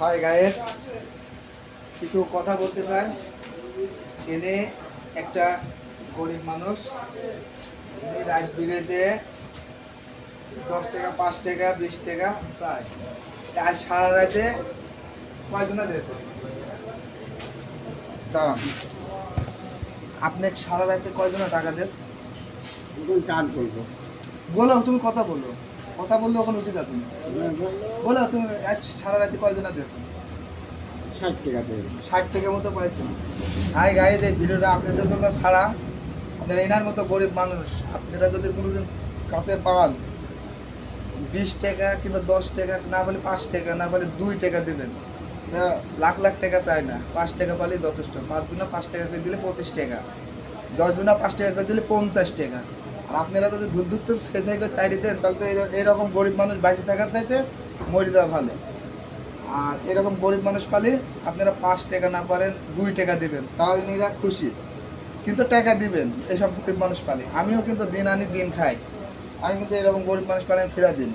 Hi guys, কিছু কথা বলতে চাই। এনে একটা গরিব মানুষ রাত বিরেতে 10 টাকা, 5 টাকা, 20 টাকা চায়। আজ সারা রাতে কয়জনা দিয়েছে? দাঁড়ান, আপনি সারা রাতে কয়জনা টাকা দেন? কাজ করবো বলো, তুমি কথা বলো। কথা বললে ওখানে উঠে যাবে। বলো তুমি আজ সারা রাতে কয়জনা দিয়েছো? 60 টাকা দেবে। 60 টাকার মতো পাইছেন। হাই গাইস, এই ভিডিওটা আপনাদের জন্য ছাড়া। আপনারা এনার মতো গরিব মানুষ আপনারা যদি কোনোদিন কাছে পান, 20 টাকা কিংবা 10 টাকা, না বলে 5 টাকা, না বলে 2 টাকা দেবেন। এরা লাখ লাখ টাকা চায় না, 5 টাকা পালেই যথেষ্ট। 5 জনা 5 টাকা করে দিলে 25 টাকা, 10 জনা 5 টাকা করে দিলে 50 টাকা। আর আপনারা যদি ধূর ধূর ফেসাই করে তাইরি দেন, তাহলে তো এরকম গরিব মানুষ বাইসে থাকার চাইতে মরে যাওয়া ভালো। আর এরকম গরিব মানুষ পালে আপনারা 5 টাকা না পারেন 2 টাকা দিবেন, তাও এরা খুশি। কিন্তু টাকা দিবেন এসব গরিব মানুষ পালে। আমিও কিন্তু দিন আনি দিন খাই, আমি কিন্তু এরকম গরিব মানুষ পালে আমি ফেরা দিন।